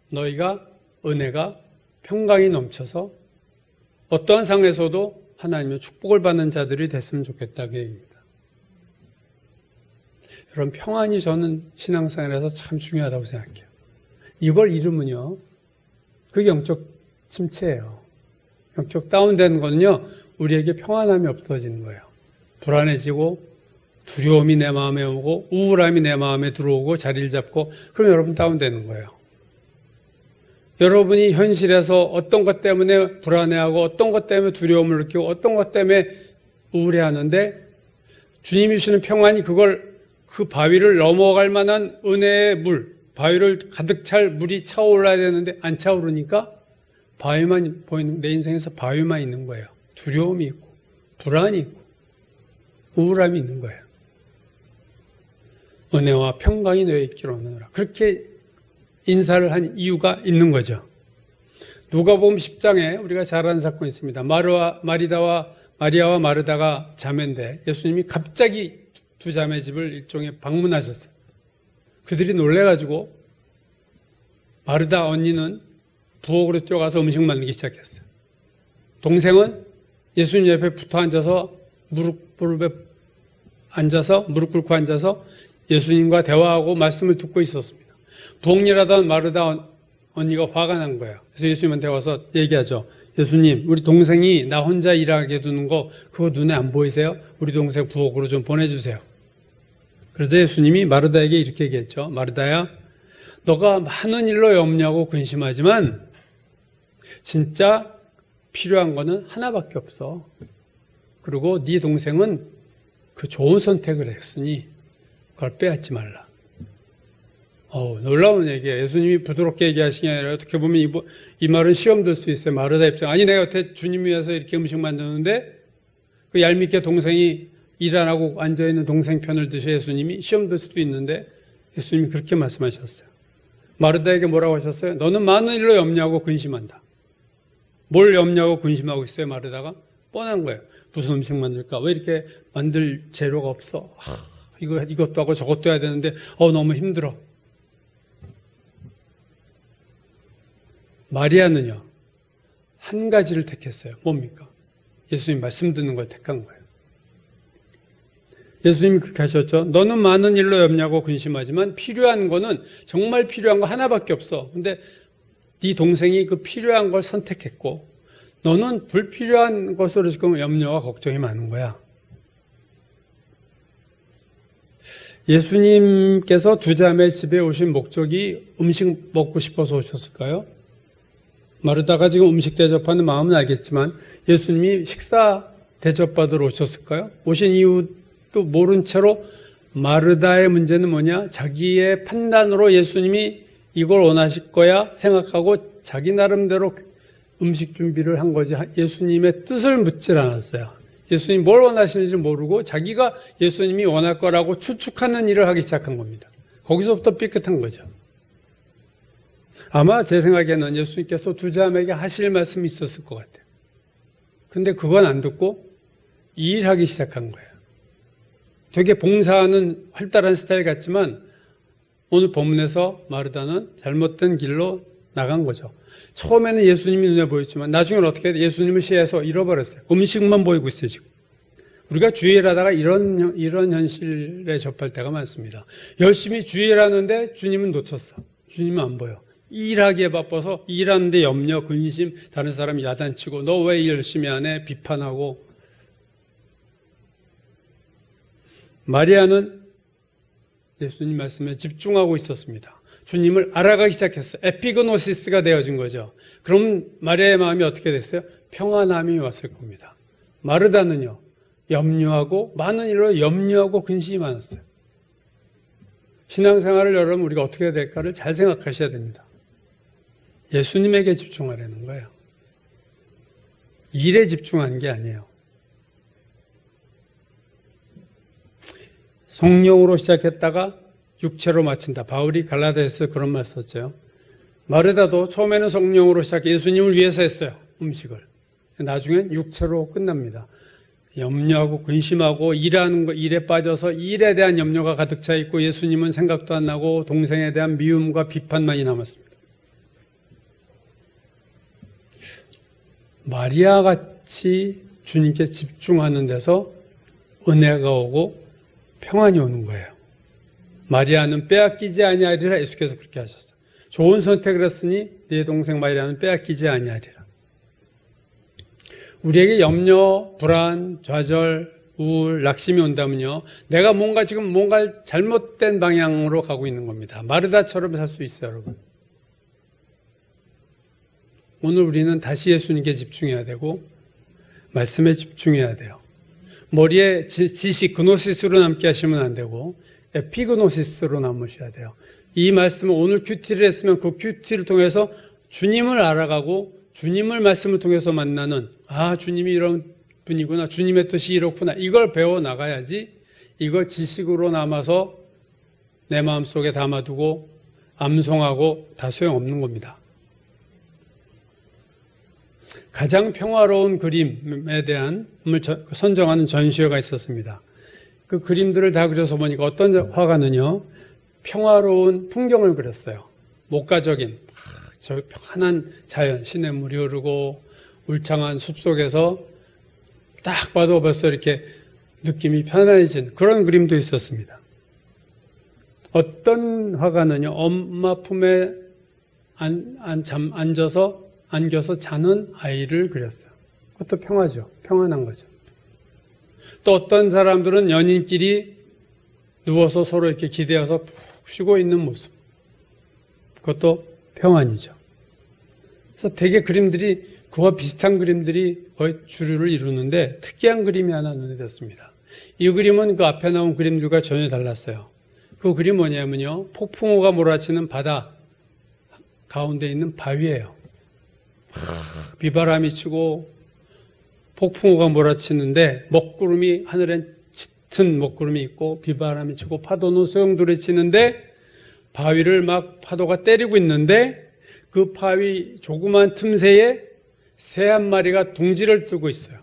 너희가 은혜가 평강이 넘쳐서 어떠한 상황에서도 하나님의 축복을 받는 자들이 됐으면 좋겠다 그 얘기입니다. 여러분, 평안이 저는 신앙생활에서 참 중요하다고 생각해요. 이걸 잃으면요, 그게 영적 침체예요. 영적 다운되는 거는요, 우리에게 평안함이 없어지는 거예요. 불안해지고 두려움이 내 마음에 오고 우울함이 내 마음에 들어오고 자리를 잡고, 그럼 여러분 다운되는 거예요. 여러분이 현실에서 어떤 것 때문에 불안해하고 어떤 것 때문에 두려움을 느끼고 어떤 것 때문에 우울해하는데 주님이 주시는 평안이 그 바위를 넘어갈 만한 은혜의 물, 바위를 가득 찰 물이 차올라야 되는데 안 차오르니까 바위만 보이는, 내 인생에서 바위만 있는 거예요. 두려움이 있고 불안이 있고 우울함이 있는 거예요. 은혜와 평강이 너에 있기를 원하노라. 그렇게 인사를 한 이유가 있는 거죠. 누가복음 10장에 우리가 잘 아는 사건이 있습니다. 마리아와 마르다가 자매인데 예수님이 갑자기 두 자매 집을 일종의 방문하셨어요. 그들이 놀래가지고 마르다 언니는 부엌으로 뛰어가서 음식 만들기 시작했어요. 동생은 예수님 옆에 붙어 앉아서 무릎 꿇고 앉아서 예수님과 대화하고 말씀을 듣고 있었습니다. 부엌일하던 마르다 언니가 화가 난 거예요. 그래서 예수님한테 와서 얘기하죠. 예수님, 우리 동생이 나 혼자 일하게 두는 거 그거 눈에 안 보이세요? 우리 동생 부엌으로 좀 보내주세요. 그래서 예수님이 마르다에게 이렇게 얘기했죠. 마르다야, 너가 많은 일로 염려하고 근심하지만 진짜 필요한 거는 하나밖에 없어. 그리고 네 동생은 그 좋은 선택을 했으니 그걸 빼앗지 말라. 놀라운 얘기예요. 예수님이 부드럽게 얘기하신 게 아니라 어떻게 보면 이 말은 시험 들 수 있어요. 마르다 입장. 아니, 내가 여태 주님 위해서 이렇게 음식 만드는데 그 얄밉게 동생이 일 안 하고 앉아있는 동생 편을 드셔. 예수님이 시험 들 수도 있는데 예수님이 그렇게 말씀하셨어요. 마르다에게 뭐라고 하셨어요? 너는 많은 일로 염려하고 근심한다. 뭘 염려하고 근심하고 있어요, 마르다가? 뻔한 거예요. 무슨 음식 만들까? 왜 이렇게 만들 재료가 없어? 이것도 하고 저것도 해야 되는데 너무 힘들어. 마리아는요, 한 가지를 택했어요. 뭡니까? 예수님 말씀 듣는 걸 택한 거예요. 예수님이 그렇게 하셨죠. 너는 많은 일로 염려하고 근심하지만 필요한 거는, 정말 필요한 거 하나밖에 없어. 근데 네 동생이 그 필요한 걸 선택했고 너는 불필요한 것으로 지금 염려와 걱정이 많은 거야. 예수님께서 두 자매 집에 오신 목적이 음식 먹고 싶어서 오셨을까요? 마르다가 지금 음식 대접하는 마음은 알겠지만 예수님이 식사 대접받으러 오셨을까요? 오신 이유도 모른 채로 마르다의 문제는 뭐냐? 자기의 판단으로 예수님이 이걸 원하실 거야 생각하고 자기 나름대로 음식 준비를 한 거지 예수님의 뜻을 묻질 않았어요. 예수님이 뭘 원하시는지 모르고 자기가 예수님이 원할 거라고 추측하는 일을 하기 시작한 겁니다. 거기서부터 삐끗한 거죠. 아마 제 생각에는 예수님께서 두 자매에게 하실 말씀이 있었을 것 같아요. 근데 그건 안 듣고 이 일하기 시작한 거예요. 되게 봉사하는 활달한 스타일 같지만 오늘 본문에서 마르다는 잘못된 길로 나간 거죠. 처음에는 예수님이 눈에 보였지만 나중에는 어떻게 예수님을 시해서 잃어버렸어요. 음식만 보이고 있어요, 지금. 우리가 주일하다가 이런 현실에 접할 때가 많습니다. 열심히 주일하는데 주님은 놓쳤어. 주님은 안 보여. 일하기에 바빠서 일하는데 염려, 근심, 다른 사람이 야단치고 너 왜 열심히 안 해? 비판하고. 마리아는 예수님 말씀에 집중하고 있었습니다. 주님을 알아가기 시작했어요. 에피그노시스가 되어진 거죠. 그럼 마리아의 마음이 어떻게 됐어요? 평안함이 왔을 겁니다. 마르다는요, 염려하고 많은 일로 염려하고 근심이 많았어요. 신앙생활을 여러분 우리가 어떻게 해야 될까를 잘 생각하셔야 됩니다. 예수님에게 집중하라는 거예요. 일에 집중하는 게 아니에요. 성령으로 시작했다가 육체로 마친다. 바울이 갈라디아서에서 그런 말 썼죠. 마르다도 처음에는 성령으로 시작해 예수님을 위해서 했어요. 음식을. 나중엔 육체로 끝납니다. 염려하고 근심하고 일하는 거, 일에 빠져서 일에 대한 염려가 가득 차 있고 예수님은 생각도 안 나고 동생에 대한 미움과 비판만이 남았습니다. 마리아 같이 주님께 집중하는 데서 은혜가 오고 평안이 오는 거예요. 마리아는 빼앗기지 아니하리라. 예수께서 그렇게 하셨어요. 좋은 선택을 했으니 네 동생 마리아는 빼앗기지 아니하리라. 우리에게 염려, 불안, 좌절, 우울, 낙심이 온다면요, 내가 지금 뭔가 잘못된 방향으로 가고 있는 겁니다. 마르다처럼 살 수 있어요, 여러분. 오늘 우리는 다시 예수님께 집중해야 되고 말씀에 집중해야 돼요. 머리에 지식, 그노시스로 남게 하시면 안 되고 에피그노시스로 남으셔야 돼요. 이 말씀을 오늘 큐티를 했으면 그 큐티를 통해서 주님을 알아가고 주님을 말씀을 통해서 만나는, 주님이 이런 분이구나, 주님의 뜻이 이렇구나, 이걸 배워나가야지 이걸 지식으로 남아서 내 마음속에 담아두고 암송하고 다 소용없는 겁니다. 가장 평화로운 그림에 대한 선정하는 전시회가 있었습니다. 그 그림들을 다 그려서 보니까 어떤 화가는요, 평화로운 풍경을 그렸어요. 목가적인 저 편한 자연, 시냇물이 흐르고 울창한 숲속에서 딱 봐도 벌써 이렇게 느낌이 편안해진 그런 그림도 있었습니다. 어떤 화가는요, 엄마 품에 안겨서 자는 아이를 그렸어요. 그것도 평화죠. 평안한 거죠. 또 어떤 사람들은 연인끼리 누워서 서로 이렇게 기대어서 푹 쉬고 있는 모습. 그것도 평안이죠. 그래서 되게 그림들이, 그와 비슷한 그림들이 거의 주류를 이루는데 특이한 그림이 하나 눈에 띄었습니다. 이 그림은 그 앞에 나온 그림들과 전혀 달랐어요. 그 그림 뭐냐면요, 폭풍우가 몰아치는 바다 가운데 있는 바위예요. 비바람이 치고 폭풍우가 몰아치는데 먹구름이, 하늘엔 짙은 먹구름이 있고 비바람이 치고 파도는 소용돌이 치는데 바위를 막 파도가 때리고 있는데 그 바위 조그만 틈새에 새 한 마리가 둥지를 뜨고 있어요.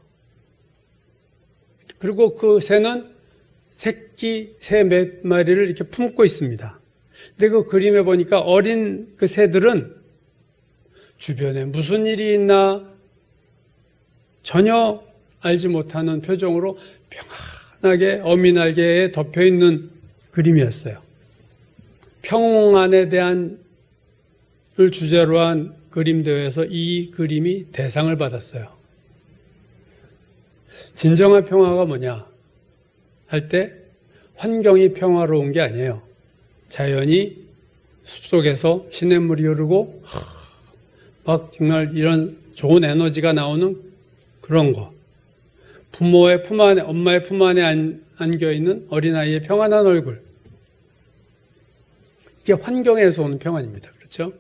그리고 그 새는 새끼 새 몇 마리를 이렇게 품고 있습니다. 근데 그 그림에 보니까 어린 그 새들은 주변에 무슨 일이 있나 전혀 알지 못하는 표정으로 평안하게 어미 날개에 덮여있는 그림이었어요. 평안에 대한 을 주제로 한 그림대회에서 이 그림이 대상을 받았어요. 진정한 평화가 뭐냐 할 때 환경이 평화로운 게 아니에요. 자연이 숲속에서 시냇물이 흐르고 막 정말 이런 좋은 에너지가 나오는 그런 거. 부모의 품 안에, 엄마의 품 안에 안겨있는 어린아이의 평안한 얼굴. 이게 환경에서 오는 평안입니다. 그렇죠?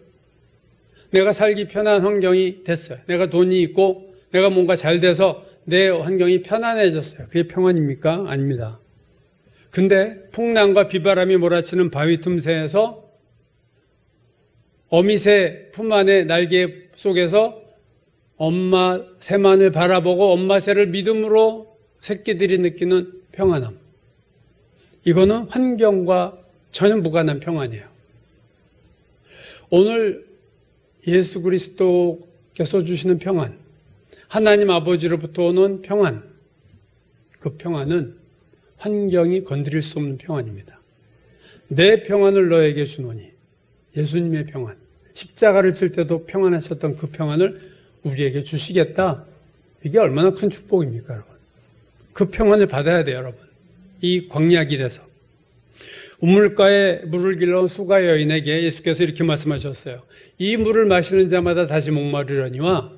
내가 살기 편한 환경이 됐어요. 내가 돈이 있고 내가 뭔가 잘 돼서 내 환경이 편안해졌어요. 그게 평안입니까? 아닙니다. 근데 풍랑과 비바람이 몰아치는 바위 틈새에서 어미새 품 안에 날개 속에서 엄마 새만을 바라보고 엄마 새를 믿음으로 새끼들이 느끼는 평안함. 이거는 환경과 전혀 무관한 평안이에요. 오늘 예수 그리스도께서 주시는 평안, 하나님 아버지로부터 오는 평안, 그 평안은 환경이 건드릴 수 없는 평안입니다. 내 평안을 너에게 주노니, 예수님의 평안, 십자가를 칠 때도 평안하셨던 그 평안을 우리에게 주시겠다. 이게 얼마나 큰 축복입니까, 여러분? 그 평안을 받아야 돼요, 여러분. 이 광야 길에서. 우물가에 물을 길러온 수가 여인에게 예수께서 이렇게 말씀하셨어요. 이 물을 마시는 자마다 다시 목마르려니와,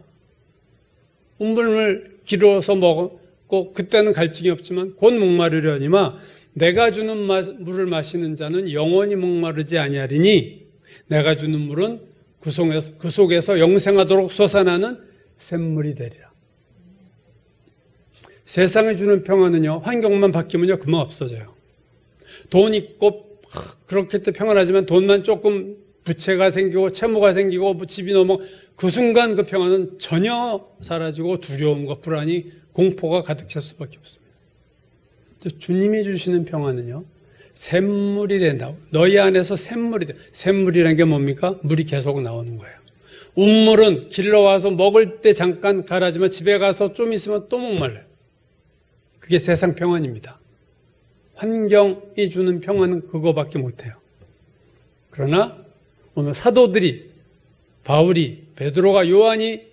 우물을 길어서 먹고 그때는 갈증이 없지만 곧 목마르려니와 내가 주는 물을 마시는 자는 영원히 목마르지 아니하리니 내가 주는 물은 그 속에서 영생하도록 솟아나는 샘물이 되리라. 세상이 주는 평안은요, 환경만 바뀌면요 금방 없어져요. 돈 있고 그렇게 또 평안하지만 돈만 조금 부채가 생기고 채무가 생기고 뭐 집이 넘어 그 순간 그 평안은 전혀 사라지고 두려움과 불안이 공포가 가득 찰 수밖에 없습니다. 주님이 주시는 평안은요 샘물이 된다고. 너희 안에서 샘물이 돼. 샘물이라는 게 뭡니까? 물이 계속 나오는 거예요. 운물은 길러와서 먹을 때 잠깐 가라지만 집에 가서 좀 있으면 또 목말라요. 그게 세상 평안입니다. 환경이 주는 평안은 그거밖에 못해요. 그러나 오늘 사도들이, 바울이, 베드로가, 요한이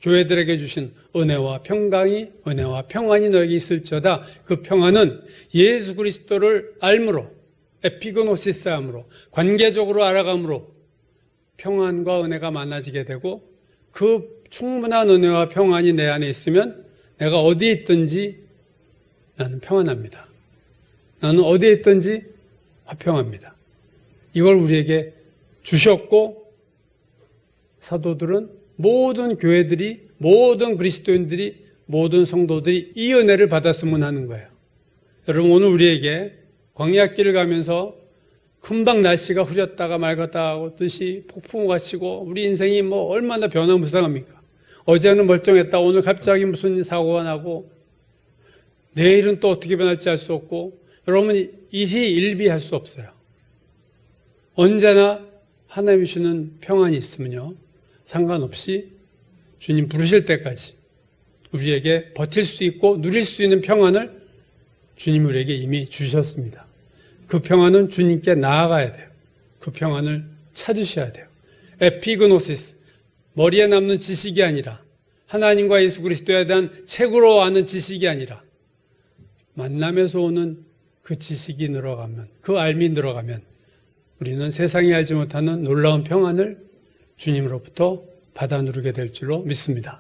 교회들에게 주신 은혜와 평안이 너에게 있을지어다. 그 평안은 예수 그리스도를 알므로, 에피그노시스함으로, 관계적으로 알아감으로 평안과 은혜가 많아지게 되고, 그 충분한 은혜와 평안이 내 안에 있으면 내가 어디에 있든지 나는 평안합니다. 나는 어디에 있든지 화평합니다. 이걸 우리에게 주셨고, 사도들은 모든 교회들이, 모든 그리스도인들이, 모든 성도들이 이 은혜를 받았으면 하는 거예요. 여러분, 오늘 우리에게 광야길을 가면서 금방 날씨가 흐렸다가 맑았다 하고 뜻이 폭풍우가 치고 우리 인생이 뭐 얼마나 변화무쌍합니까? 어제는 멀쩡했다 오늘 갑자기 무슨 사고가 나고 내일은 또 어떻게 변할지 알 수 없고, 여러분 일희일비할 수 없어요. 언제나 하나님이 주는 평안이 있으면요 상관없이 주님 부르실 때까지 우리에게 버틸 수 있고 누릴 수 있는 평안을 주님이 우리에게 이미 주셨습니다. 그 평안은 주님께 나아가야 돼요. 그 평안을 찾으셔야 돼요. 에피그노시스, 머리에 남는 지식이 아니라, 하나님과 예수 그리스도에 대한 책으로 아는 지식이 아니라 만남에서 오는 그 지식이 늘어가면, 그 알미 늘어가면 우리는 세상이 알지 못하는 놀라운 평안을 주님으로부터 받아 누리게 될 줄로 믿습니다.